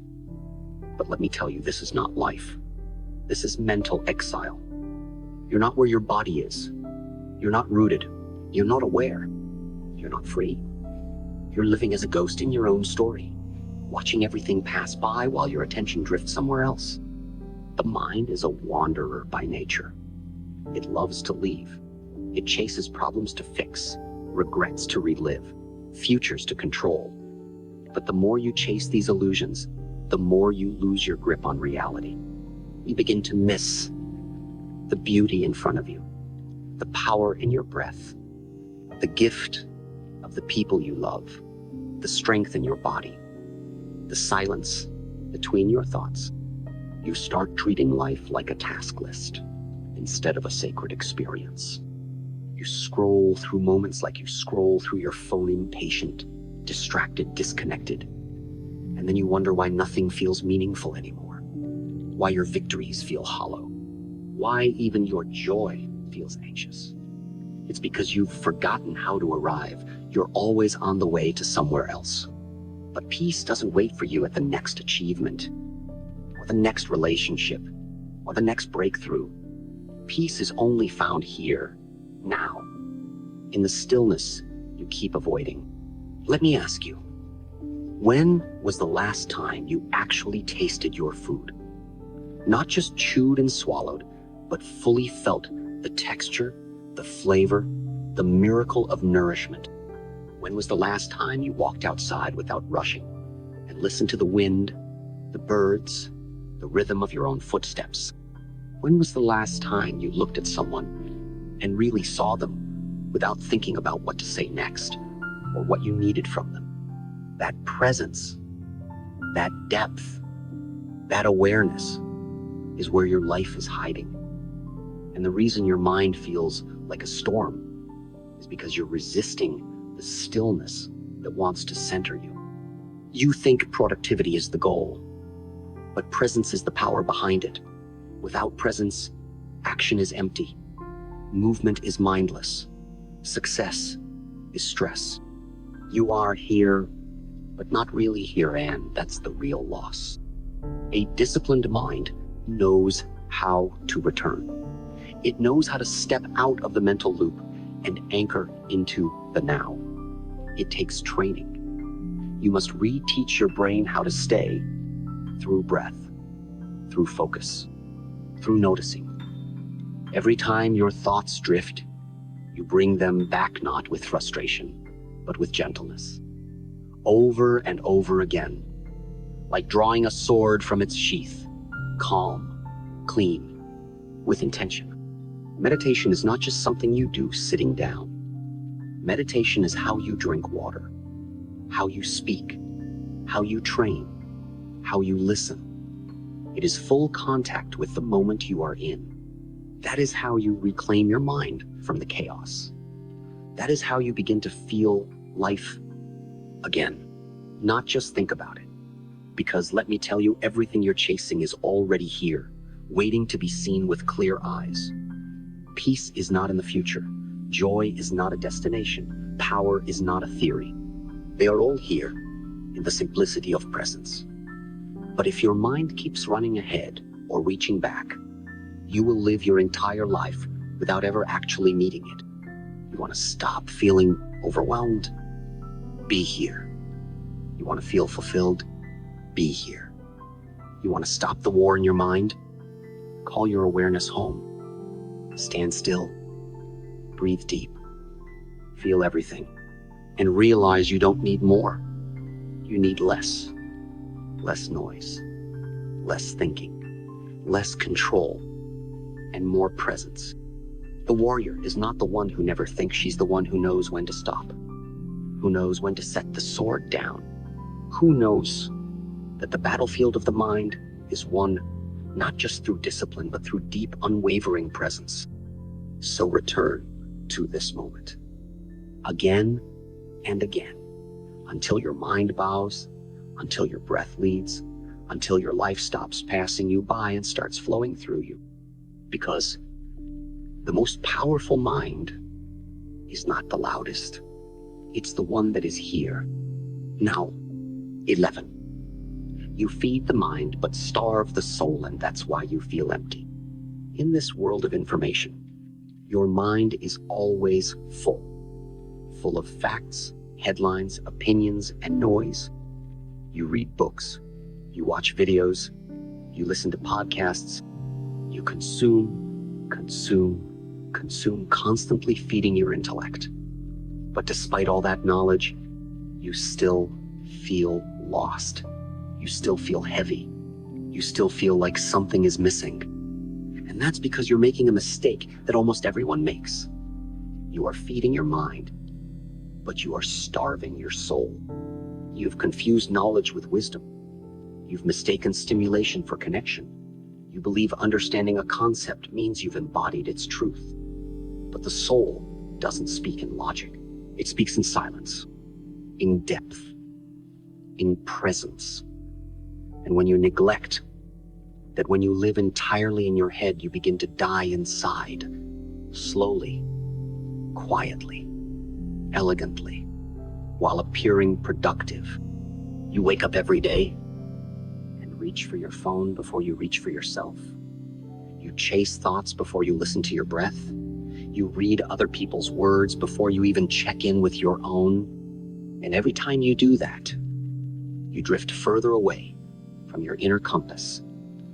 But let me tell you, this is not life. This is mental exile. You're not where your body is. You're not rooted. You're not aware. You're not free. You're living as a ghost in your own story, watching everything pass by while your attention drifts somewhere else. The mind is a wanderer by nature. It loves to leave. It chases problems to fix, regrets to relive, futures to control. But the more you chase these illusions, the more you lose your grip on reality. You begin to miss the beauty in front of you, the power in your breath, the gift of the people you love, the strength in your body, the silence between your thoughts. You start treating life like a task list instead of a sacred experience. You scroll through moments like you scroll through your phone, impatient, distracted, disconnected. And then you wonder why nothing feels meaningful anymore, why your victories feel hollow, why even your joy feels anxious. It's because you've forgotten how to arrive. You're always on the way to somewhere else. But peace doesn't wait for you at the next achievement, or the next relationship, or the next breakthrough. Peace is only found here, now, in the stillness you keep avoiding. Let me ask you, when was the last time you actually tasted your food? Not just chewed and swallowed, but fully felt the texture, the flavor, the miracle of nourishment. When was the last time you walked outside without rushing and listened to the wind, the birds, the rhythm of your own footsteps? When was the last time you looked at someone and really saw them without thinking about what to say next or what you needed from them? That presence, that depth, that awareness is where your life is hiding. And the reason your mind feels like a storm is because you're resisting the stillness that wants to center you. You think productivity is the goal, but presence is the power behind it. Without presence, action is empty. Movement is mindless. Success is stress. You are here, but not really here, and that's the real loss. A disciplined mind knows how to return. It knows how to step out of the mental loop and anchor into the now. It takes training. You must reteach your brain how to stay through breath, through focus, through noticing. Every time your thoughts drift, you bring them back not with frustration, but with gentleness. Over and over again, like drawing a sword from its sheath, calm, clean, with intention. Meditation is not just something you do sitting down. Meditation is how you drink water, how you speak, how you train, how you listen. It is full contact with the moment you are in. That is how you reclaim your mind from the chaos. That is how you begin to feel life again, not just think about it. Because let me tell you, everything you're chasing is already here, waiting to be seen with clear eyes. Peace is not in the future. Joy is not a destination. Power is not a theory. They are all here in the simplicity of presence. But if your mind keeps running ahead or reaching back, you will live your entire life without ever actually meeting it. You want to stop feeling overwhelmed? Be here. You want to feel fulfilled? Be here. You want to stop the war in your mind? Call your awareness home. Stand still. Breathe deep. Feel everything. And realize you don't need more. You need less. Less noise. Less thinking. Less control. And more presence. The warrior is not the one who never thinks. She's the one who knows when to stop. Who knows when to set the sword down. Who knows that the battlefield of the mind is won not just through discipline, but through deep, unwavering presence. So return to this moment, again and again, until your mind bows, until your breath leads, until your life stops passing you by and starts flowing through you. Because the most powerful mind is not the loudest. It's the one that is here, now. 11. You feed the mind, but starve the soul, and that's why you feel empty. In this world of information, your mind is always full. full of facts, headlines, opinions, and noise. You read books, you watch videos, you listen to podcasts, you consume, constantly feeding your intellect. But despite all that knowledge, you still feel lost. You still feel heavy. You still feel like something is missing. And that's because you're making a mistake that almost everyone makes. You are feeding your mind, but you are starving your soul. You've confused knowledge with wisdom. You've mistaken stimulation for connection. You believe understanding a concept means you've embodied its truth. But the soul doesn't speak in logic. It speaks in silence, in depth, in presence. And when you neglect that, when you live entirely in your head, you begin to die inside, slowly, quietly, elegantly, while appearing productive. You wake up every day and reach for your phone before you reach for yourself. You chase thoughts before you listen to your breath. You read other people's words before you even check in with your own. And every time you do that, you drift further away from your inner compass,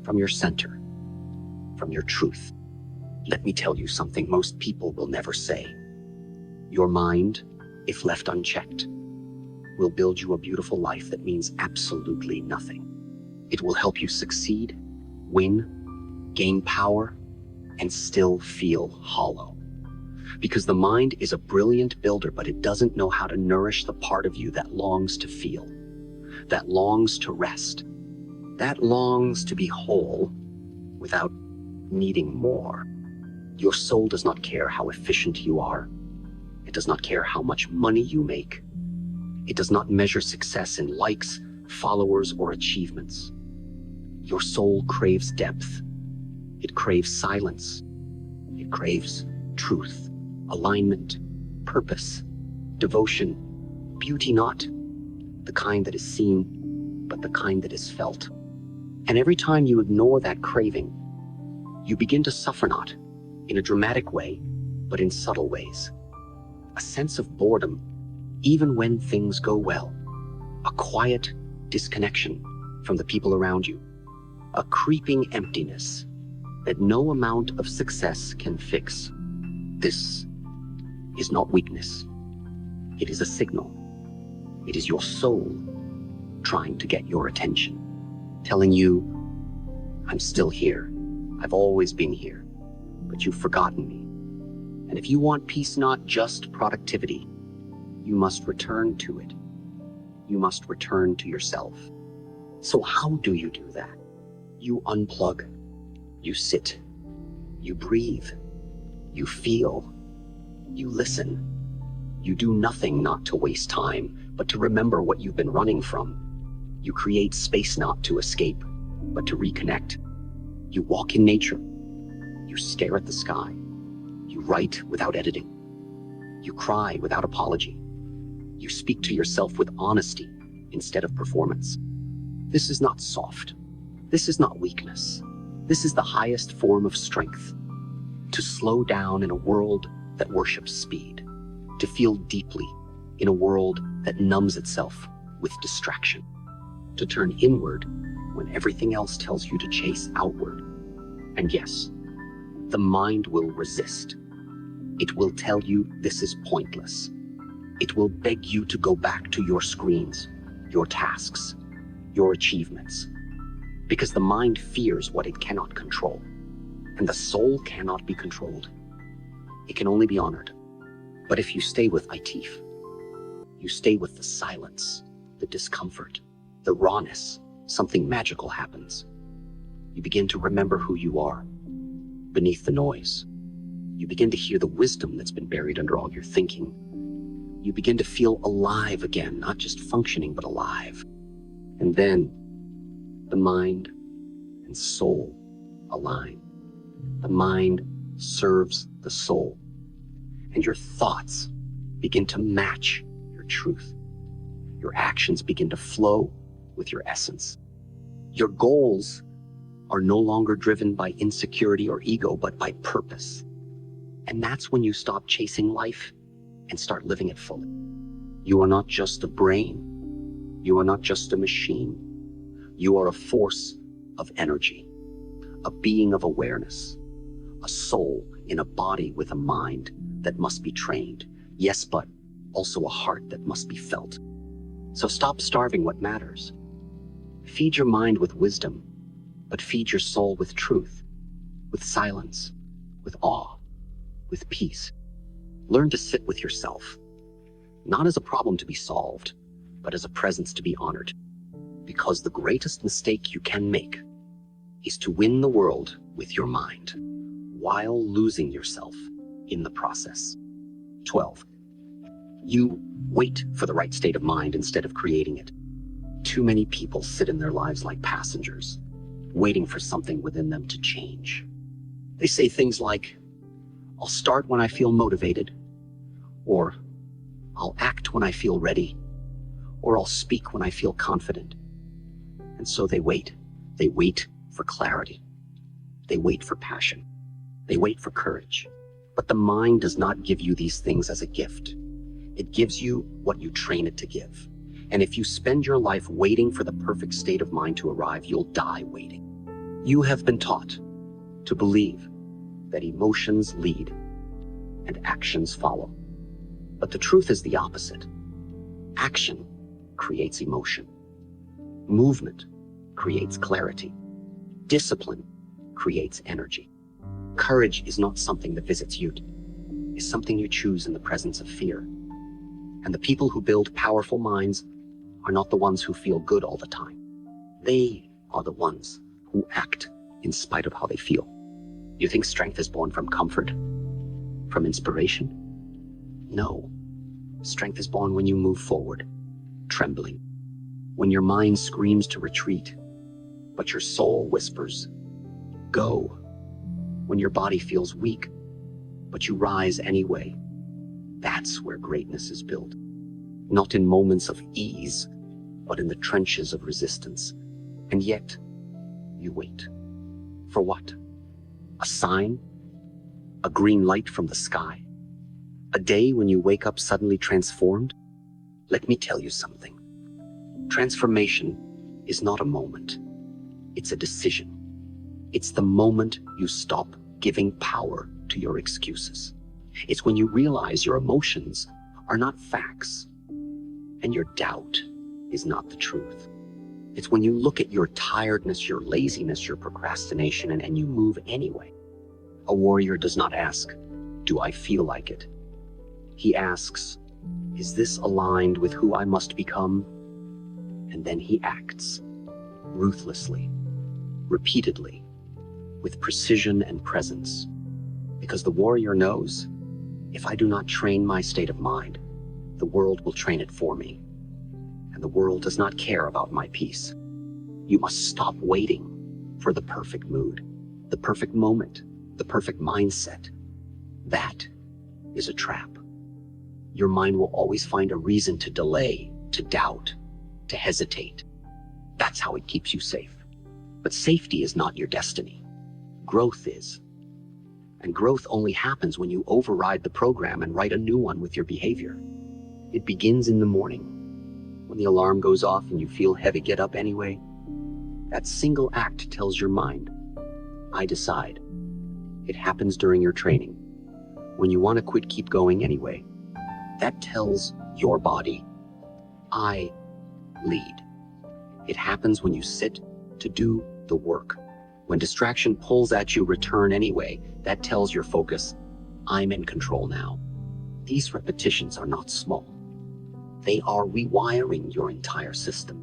from your center, from your truth. Let me tell you something most people will never say. Your mind, if left unchecked, will build you a beautiful life that means absolutely nothing. It will help you succeed, win, gain power, and still feel hollow. Because the mind is a brilliant builder, but it doesn't know how to nourish the part of you that longs to feel, that longs to rest, that longs to be whole without needing more. Your soul does not care how efficient you are. It does not care how much money you make. It does not measure success in likes, followers, or achievements. Your soul craves depth. It craves silence. It craves truth, alignment, purpose, devotion, beauty, not the kind that is seen, but the kind that is felt. And every time you ignore that craving, you begin to suffer, not in a dramatic way, but in subtle ways. A sense of boredom, even when things go well. A quiet disconnection from the people around you. A creeping emptiness that no amount of success can fix. This is not weakness. It is a signal. It is your soul trying to get your attention, telling you, I'm still here. I've always been here, but you've forgotten me. And if you want peace, not just productivity, you must return to it. You must return to yourself. So how do you do that? You unplug. You sit. You breathe. You feel. You listen. You do nothing not to waste time, but to remember what you've been running from. You create space not to escape, but to reconnect. You walk in nature. You stare at the sky. You write without editing. You cry without apology. You speak to yourself with honesty instead of performance. This is not soft. This is not weakness. This is the highest form of strength. To slow down in a world that worships speed. To feel deeply in a world that numbs itself with distraction. To turn inward when everything else tells you to chase outward. And yes, the mind will resist. It will tell you this is pointless. It will beg you to go back to your screens, your tasks, your achievements. Because the mind fears what it cannot control. And the soul cannot be controlled. It can only be honored. But if you stay with Itif, you stay with the silence, the discomfort, the rawness, something magical happens. You begin to remember who you are beneath the noise. You begin to hear the wisdom that's been buried under all your thinking. You begin to feel alive again, not just functioning, but alive. And then the mind and soul align. The mind serves the soul. And your thoughts begin to match your truth. Your actions begin to flow with your essence. Your goals are no longer driven by insecurity or ego, but by purpose. And that's when you stop chasing life and start living it fully. You are not just a brain. You are not just a machine. You are a force of energy, a being of awareness, a soul in a body with a mind that must be trained. Yes, but also a heart that must be felt. So stop starving what matters. Feed your mind with wisdom, but feed your soul with truth, with silence, with awe, with peace. Learn to sit with yourself, not as a problem to be solved, but as a presence to be honored. Because the greatest mistake you can make is to win the world with your mind, while losing yourself in the process. 12. You wait for the right state of mind instead of creating it. Too many people sit in their lives like passengers, waiting for something within them to change. They say things like, I'll start when I feel motivated, or I'll act when I feel ready, or I'll speak when I feel confident. And so they wait. They wait for clarity. They wait for passion. They wait for courage. But the mind does not give you these things as a gift. It gives you what you train it to give. And if you spend your life waiting for the perfect state of mind to arrive, you'll die waiting. You have been taught to believe that emotions lead and actions follow. But the truth is the opposite. Action creates emotion. Movement creates clarity. Discipline creates energy. Courage is not something that visits you. It's something you choose in the presence of fear. And the people who build powerful minds are not the ones who feel good all the time. They are the ones who act in spite of how they feel. You think strength is born from comfort? From inspiration? No. Strength is born when you move forward, trembling. When your mind screams to retreat, but your soul whispers, go. When your body feels weak, but you rise anyway. That's where greatness is built. Not in moments of ease, but in the trenches of resistance. And yet, you wait. For what? A sign? A green light from the sky? A day when you wake up suddenly transformed? Let me tell you something. Transformation is not a moment. It's a decision. It's the moment you stop giving power to your excuses. It's when you realize your emotions are not facts and your doubt is not the truth. It's when you look at your tiredness, your laziness, your procrastination, and you move anyway. A warrior does not ask, do I feel like it? He asks, is this aligned with who I must become? And then he acts, ruthlessly, repeatedly, with precision and presence. Because the warrior knows, if I do not train my state of mind, the world will train it for me. And the world does not care about my peace. You must stop waiting for the perfect mood, the perfect moment, the perfect mindset. That is a trap. Your mind will always find a reason to delay, to doubt, to hesitate. That's how it keeps you safe. But safety is not your destiny. Growth is. And growth only happens when you override the program and write a new one with your behavior. It begins in the morning. When the alarm goes off and you feel heavy, get up anyway. That single act tells your mind, I decide. It happens during your training. When you want to quit, keep going anyway. That tells your body, I lead. It happens when you sit to do the work. When distraction pulls at you, return anyway. That tells your focus, I'm in control now. These repetitions are not small. They are rewiring your entire system.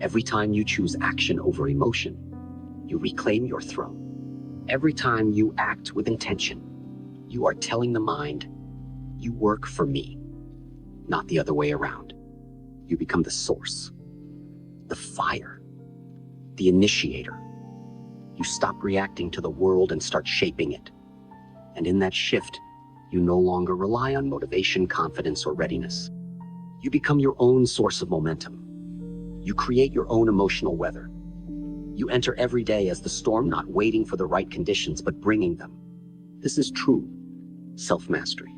Every time you choose action over emotion, you reclaim your throne. Every time you act with intention, you are telling the mind, you work for me, not the other way around. You become the source, the fire, the initiator. You stop reacting to the world and start shaping it. And in that shift, you no longer rely on motivation, confidence, or readiness. You become your own source of momentum. You create your own emotional weather. You enter every day as the storm, not waiting for the right conditions, but bringing them. This is true self-mastery.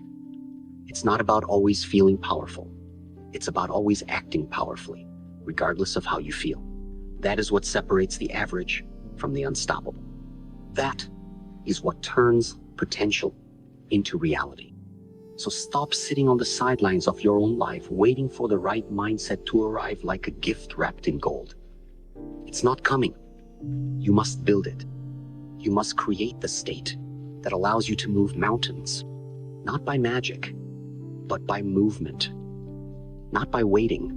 It's not about always feeling powerful. It's about always acting powerfully, regardless of how you feel. That is what separates the average from the unstoppable. That is what turns potential into reality. So stop sitting on the sidelines of your own life, waiting for the right mindset to arrive like a gift wrapped in gold. It's not coming. You must build it. You must create the state that allows you to move mountains, not by magic, but by movement. Not by waiting,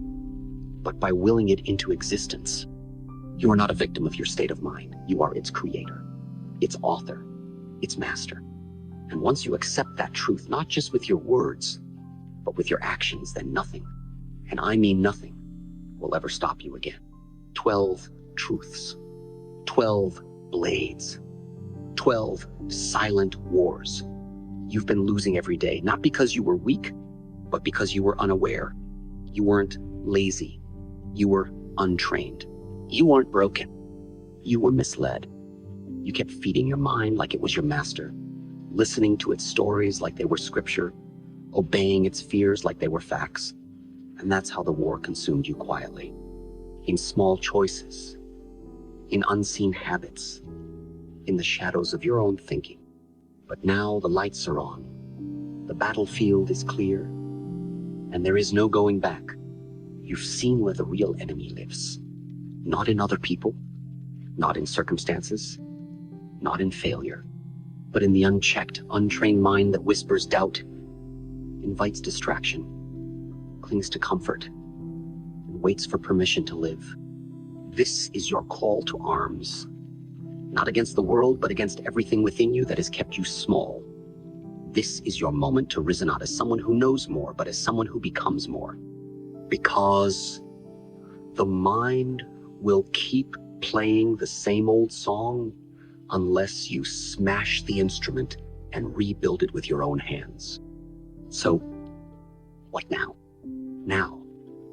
but by willing it into existence. You are not a victim of your state of mind. You are its creator, its author, its master. And once you accept that truth, not just with your words, but with your actions, then nothing, and I mean nothing, will ever stop you again. 12 truths, 12 blades, 12 silent wars. You've been losing every day, not because you were weak, but because you were unaware. You weren't lazy. You were untrained. You weren't broken. You were misled. You kept feeding your mind like it was your master, listening to its stories like they were scripture, obeying its fears like they were facts. And that's how the war consumed you quietly. In small choices, in unseen habits, in the shadows of your own thinking. But now the lights are on. The battlefield is clear, and there is no going back. You've seen where the real enemy lives. Not in other people, not in circumstances, not in failure, but in the unchecked, untrained mind that whispers doubt, invites distraction, clings to comfort, and waits for permission to live. This is your call to arms, not against the world, but against everything within you that has kept you small. This is your moment to rise not as someone who knows more, but as someone who becomes more. Because the mind will keep playing the same old song unless you smash the instrument and rebuild it with your own hands. So, what now? Now,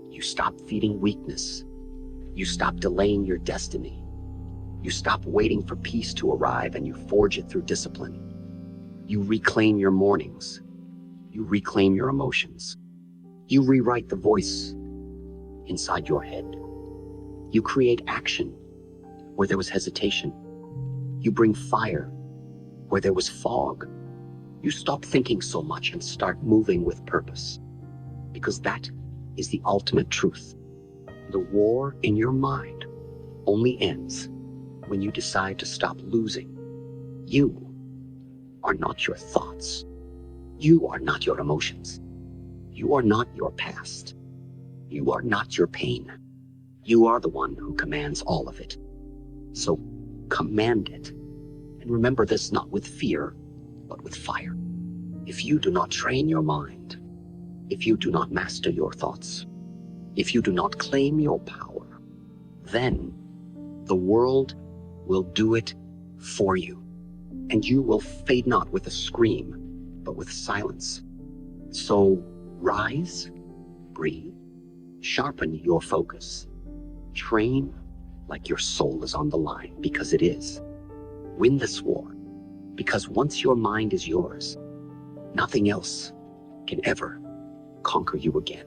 you stop feeding weakness. You stop delaying your destiny. You stop waiting for peace to arrive and you forge it through discipline. You reclaim your mornings. You reclaim your emotions. You rewrite the voice inside your head. You create action where there was hesitation. You bring fire where there was fog. You stop thinking so much and start moving with purpose. Because that is the ultimate truth. The war in your mind only ends when you decide to stop losing. You are not your thoughts. You are not your emotions. You are not your past. You are not your pain. You are the one who commands all of it. So command it. And remember this not with fear, but with fire. If you do not train your mind, if you do not master your thoughts, if you do not claim your power, then the world will do it for you. And you will fade not with a scream, but with silence. So rise, breathe, sharpen your focus, train like your soul is on the line, because it is. Win this war, because once your mind is yours, nothing else can ever conquer you again.